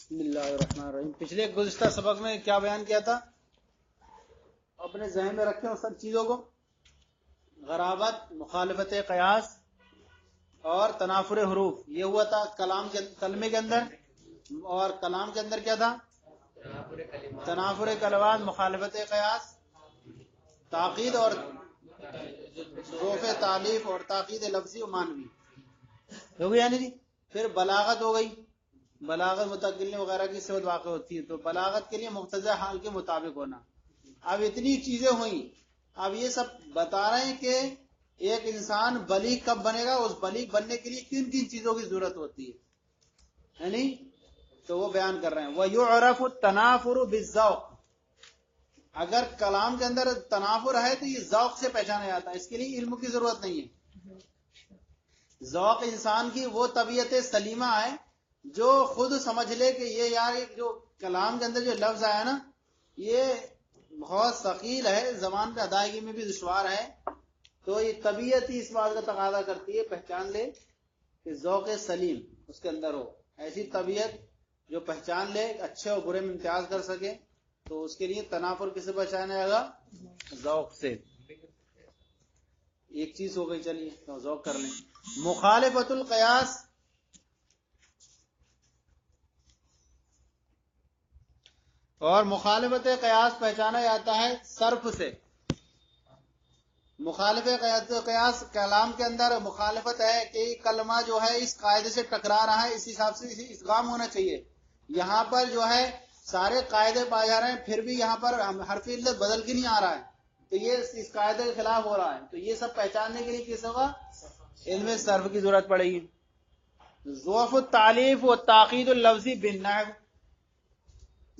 بسم اللہ الرحمن الرحیم. پچھلے گزشتہ سبق میں کیا بیان کیا تھا؟ اپنے ذہن میں رکھیں ان سب چیزوں کو. غرابت، مخالفت قیاس اور تنافر حروف، یہ ہوا تھا کلمے کے اندر. اور کلام کے اندر کیا تھا؟ تنافر کلمات، مخالفت قیاس، تاقید اور ظروف تعلیف اور تاقید لفظی و معنوی ہو گئی. یعنی جی پھر بلاغت ہو گئی. بلاغت متکلم وغیرہ کی صفت واقع ہوتی ہے، تو بلاغت کے لیے مقتضی حال کے مطابق ہونا. اب اتنی چیزیں ہوئیں، اب یہ سب بتا رہے ہیں کہ ایک انسان بلیغ کب بنے گا، اس بلیغ بننے کے لیے کن کن چیزوں کی ضرورت ہوتی ہے، یعنی تو وہ بیان کر رہے ہیں. وَيُعْرَفُ التَّنَافُرُ بِالذَّوْقِ. اگر کلام کے اندر تنافر ہے تو یہ ذوق سے پہچانا جاتا ہے، اس کے لیے علم کی ضرورت نہیں ہے. ذوق انسان کی وہ طبیعت سلیمہ ہے جو خود سمجھ لے کہ یہ یار جو کلام کے اندر جو لفظ آیا نا یہ بہت ثقیل ہے، زبان پہ ادائیگی میں بھی دشوار ہے، تو یہ طبیعت ہی اس بات کا تقاضا کرتی ہے پہچان لے کہ ذوق سلیم اس کے اندر ہو. ایسی طبیعت جو پہچان لے، اچھے اور برے میں امتیاز کر سکے، تو اس کے لیے تنافر کسے پہچانا جائے گا؟ ذوق سے. ایک چیز ہو گئی، چلیے تو ذوق کر لیں. مخالفت القیاس، اور مخالفت قیاس پہچانا جاتا ہے صرف سے. مخالفت قیاس کلام کے اندر مخالفت ہے کہ کلمہ جو ہے اس قاعدے سے ٹکرا رہا ہے، اس حساب سے اسے ادغام ہونا چاہیے. یہاں پر جو ہے سارے قاعدے پائے جا رہے ہیں، پھر بھی یہاں پر حرف علت بدل کے نہیں آ رہا ہے، تو یہ اس قاعدے کے خلاف ہو رہا ہے. تو یہ سب پہچاننے کے لیے کس ہوگا؟ علم صرف کی ضرورت پڑے گی. ضعف التعلیف و تاقید اللفظی بالنحو.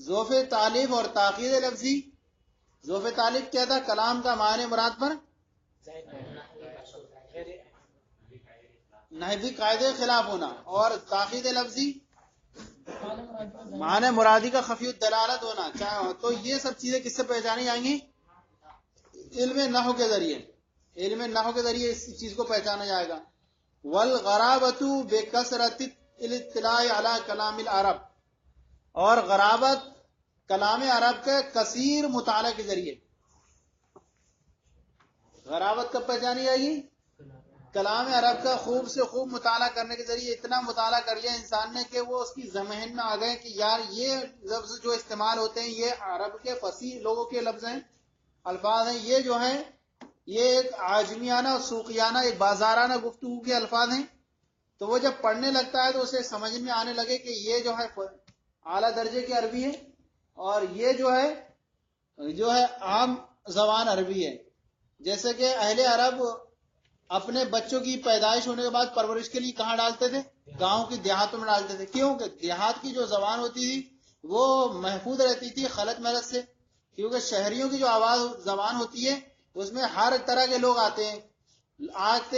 ضعف تعلیف اور تاقید لفظی. ضعف تعلیف کیا تھا؟ کلام کا معنی مراد پر نحوی قاعدے کے خلاف ہونا، اور تاقید لفظی معنی مرادی کا خفی الدلالت ہونا. تو یہ سب چیزیں کس سے پہچانی جائیں گی؟ علم نحو کے ذریعے. علم نحو کے ذریعے اس چیز کو پہچانا جائے گا. والغرابت بکثرت الاطلاع علی کلام العرب. اور غرابت کلام عرب کے کثیر مطالعہ کے ذریعے. غرابت کب پہچانی جائے گی؟ کلام عرب کا خوب سے خوب مطالعہ کرنے کے ذریعے. اتنا مطالعہ کر لیا انسان نے کہ وہ اس کی ذہن میں آ گئے کہ یار یہ لفظ جو استعمال ہوتے ہیں یہ عرب کے فصیح لوگوں کے لفظ ہیں، الفاظ ہیں. یہ جو ہیں یہ ایک عاجمیانہ سوقیانہ ایک بازارانہ گفتگو کے الفاظ ہیں. تو وہ جب پڑھنے لگتا ہے تو اسے سمجھ میں آنے لگے کہ یہ جو ہے اعلیٰ درجے کی عربی ہے، اور یہ جو ہے عام زبان عربی ہے. جیسے کہ اہل عرب اپنے بچوں کی پیدائش ہونے کے بعد پرورش کے لیے کہاں ڈالتے تھے؟ گاؤں کی دیہاتوں میں ڈالتے تھے. کیوں کہ دیہات کی جو زبان ہوتی تھی وہ محفوظ رہتی تھی خلط ملط سے، کیونکہ شہریوں کی جو آواز زبان ہوتی ہے اس میں ہر طرح کے لوگ آتے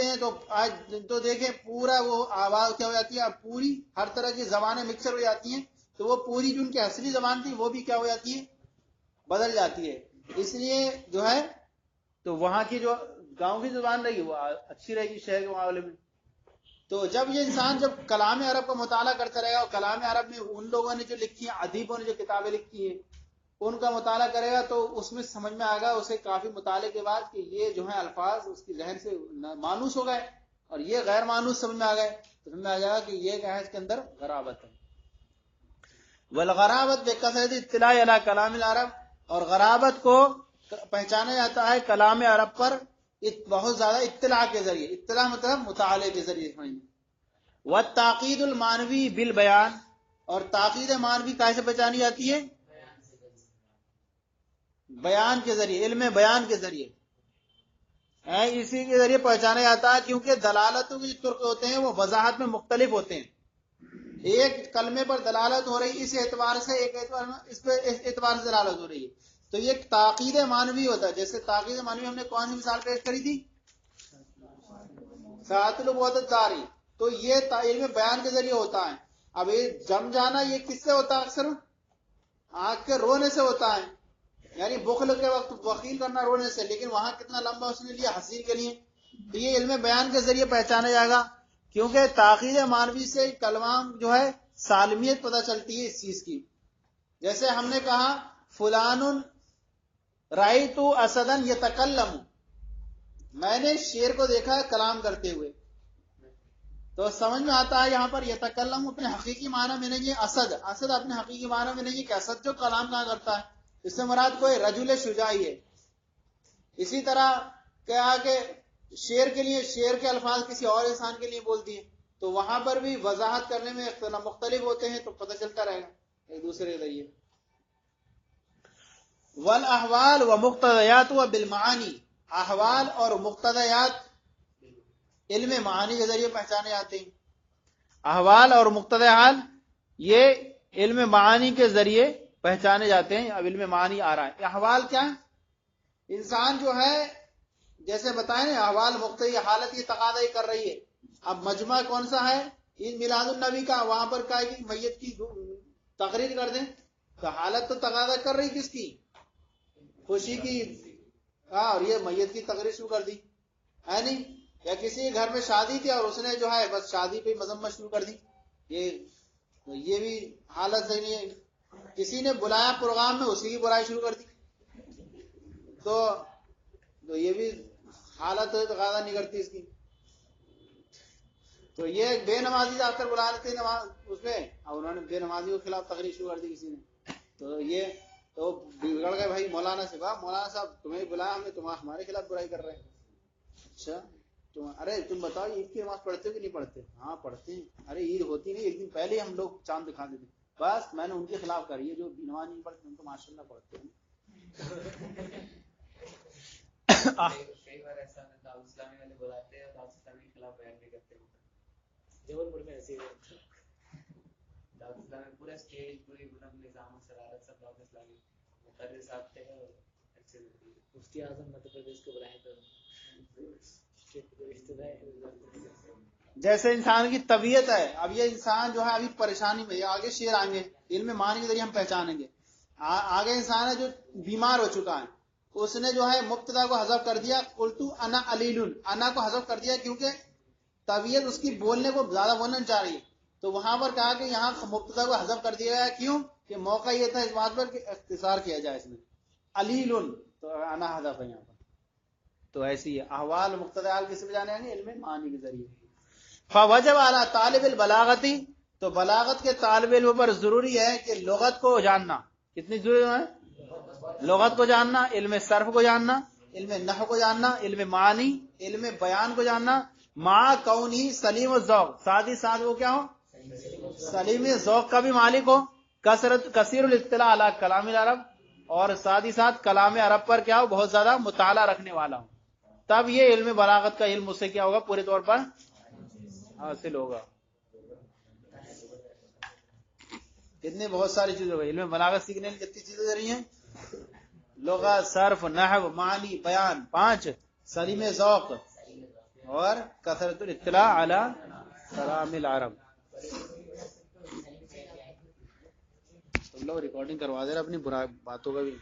ہیں تو آج تو دیکھیں پورا وہ آواز کیا ہو جاتی ہے، اب پوری ہر طرح کی زبانیں مکسر ہو جاتی ہیں، تو وہ پوری جو ان کی اصلی زبان تھی وہ بھی کیا ہو جاتی ہے؟ بدل جاتی ہے. اس لیے جو ہے تو وہاں کی جو گاؤں کی زبان رہی وہ اچھی رہے گی شہر کے معاملے میں. تو جب یہ انسان جب کلام عرب کا مطالعہ کرتا رہے گا، اور کلام عرب میں ان لوگوں نے جو لکھی ہیں، ادیبوں نے جو کتابیں لکھی ہیں ان کا مطالعہ کرے گا، تو اس میں سمجھ میں آئے گا اسے کافی مطالعے کے بعد کہ یہ جو ہے الفاظ اس کی ذہن سے مانوس ہو گئے، اور یہ غیر مانوس سمجھ میں آ گئے، تو سمجھ میں آ جائے گا کہ یہ کیا ہے، اس کے اندر غرابت ہے. والغرابت بکثرت اطلاع علی کلام العرب. اور غرابت کو پہچانا جاتا ہے کلام عرب پر بہت زیادہ اطلاع کے ذریعے. اطلاع مطلب مطالعے کے ذریعے. والتعقید المعنوی بالبیان. اور تاقید معنوی کیسے پہچانی جاتی ہے؟ بیان کے ذریعے، علم بیان کے ذریعے. اسی کے ذریعے پہچانا جاتا ہے، کیونکہ دلالتوں کے جو طرق ہوتے ہیں وہ وضاحت میں مختلف ہوتے ہیں. ایک کلمے پر دلالت ہو رہی اس اعتبار سے، ایک اعتبار میں اس پہ اس اعتبار سے دلالت ہو رہی ہے، تو یہ تاقید معنوی ہوتا ہے. جیسے تاقید معنوی ہم نے کون سی مثال پیش کری تھی؟ ساعت العبودت داری. تو یہ علم بیان کے ذریعے ہوتا ہے. اب یہ جم جانا یہ کس سے ہوتا ہے؟ اکثر آنکھ کے رونے سے ہوتا ہے، یعنی بخل کے وقت بخیل کرنا رونے سے، لیکن وہاں کتنا لمبا اس نے لیا حسین کے لیے. تو یہ علم بیان کے ذریعے پہچانا جائے گا، کیونکہ تاقید معنوی سے کلام جو ہے سالمیت پتہ چلتی ہے اس چیز کی. جیسے ہم نے کہا فلان رأیت اسدا یتکلم، میں نے شیر کو دیکھا کلام کرتے ہوئے، تو سمجھ میں آتا ہے یہاں پر یتکلم اپنے حقیقی معنی میں نہیں ہے اسد، اسد اپنے حقیقی معنی میں نہیں ہے کہ اسد جو کلام کہاں کرتا ہے، اس سے مراد کوئی رجل شجاعی ہے. اسی طرح کہا کہ شیر کے لیے شیر کے الفاظ کسی اور انسان کے لیے بول دیے، تو وہاں پر بھی وضاحت کرنے میں مختلف ہوتے ہیں، تو پتہ چلتا رہے گا ایک دوسرے کے ذریعے. والاحوال ومقتضیات وبالمعانی، احوال اور مقتضیات علم معانی کے ذریعے پہچانے جاتے ہیں. احوال اور مقتضی حال یہ علم معانی کے ذریعے پہچانے جاتے ہیں. اب علم معانی آ رہا ہے. احوال کیا؟ انسان جو ہے جیسے بتائیں نا احوال مقتضی حالت یہ تقاضا کر رہی ہے. اب مجمع کون سا ہے؟ عید میلاد النبی کا. وہاں پر کہا کہ میت کی تقریر کر دیں، تو حالت تو تقاضا کر رہی کس کی؟ خوشی کی. اور یہ میت کی تقریر شروع کر دی ہے نہیں. یا کسی گھر میں شادی تھی اور اس نے جو ہے بس شادی پہ مذمت شروع کر دی، یہ بھی حالت صحیح نہیں ہے. کسی نے بلایا پروگرام میں، اسی کی برائی شروع کر دی، تو یہ بھی حالت تقاضا نہیں کرتی اس کی. تو یہ بے نمازی جا کر بلا لیتے نماز اس میں، اور انہوں نے بے نمازی کے خلاف تقریر شروع کر دی کسی نے، تو یہ تو بگڑ گئے بھائی. مولانا سے کہا مولانا صاحب تمہیں بلایا ہم نے، تم ہمارے خلاف برائی کر رہے ہیں. اچھا ارے تم بتاؤ عید کی نماز پڑھتے ہو کہ نہیں پڑھتے؟ ہاں پڑھتے ہیں. ارے عید ہوتی نہیں، ایک دن پہلے ہی ہم لوگ چاند دکھا دیتے. بس میں نے ان کے خلاف کری ہے جو نماز نہیں پڑھتے، ان کو ماشاء اللہ پڑھتے ہیں. کئی بار ایسا دعوت اسلامی والے بلاتے ہیں اور دعوت اسلامی کے خلاف بیان بھی کرتے ہیں. جبل پور میں ایسے ہی دعوت اسلامی پورا اسٹیج پوری بلند نظام شرارت سب دعوت اسلامی مقرر صاحب تھے اور اچھے مفتی اعظم مدھیہ پردیش کو بلائے تو جیسے انسان کی طبیعت ہے. اب یہ انسان جو ہے ابھی پریشانی میں، آگے شیر آئیں گے علم معانی کے ذریعے ہم پہچانیں گے. آگے انسان ہے جو بیمار ہو چکا ہے، اس نے جو ہے مبتدا کو حذف کر دیا، قلت انا علیل، انا کو حذف کر دیا کیونکہ طبیعت اس کی بولنے کو زیادہ بولنا نہیں چاہ رہی ہے. تو وہاں پر کہا کہ یہاں مبتدا کو حذف کر دیا گیا. کیوں کہ موقع یہ تھا اس بات پر کہ اختصار کیا جائے اس میں. علیل تو انا حذف ہے یہاں پر. تو ایسی ہے احوال مقتضی حال کس سے جانے ہیں؟ علم معانی کے ذریعے. فوجب علی طالب البلاغتی، تو بلاغت کے طالب علم پر ضروری ہے کہ لغت کو جاننا. کتنی ضروری ہے؟ لغت کو جاننا، علم صرف کو جاننا، علم نحو کو جاننا، علم معانی، علم بیان کو جاننا. مع کونی سلیم الذوق، ساتھ ہی ساتھ وہ کیا ہو؟ سلیم ذوق کا بھی مالک ہو. کثیر الاطلاع علی کلام العرب، اور ساتھ ہی ساتھ کلام عرب پر کیا ہو؟ بہت زیادہ مطالعہ رکھنے والا ہو. تب یہ علم بلاغت کا علم اس سے کیا ہوگا؟ پورے طور پر حاصل ہوگا. کتنے بہت ساری چیزیں ہوگی. علم بلاغت سیکھنے میں کتنی چیزیں ضروری ہیں؟ لغت، صرف، نحو، معنی، بیان، 5، سلیم ذوق، اور کثرت الاطلاع علی کلام العرب. تم لوگ ریکارڈنگ کروا دے رہے اپنی باتوں کا بھی.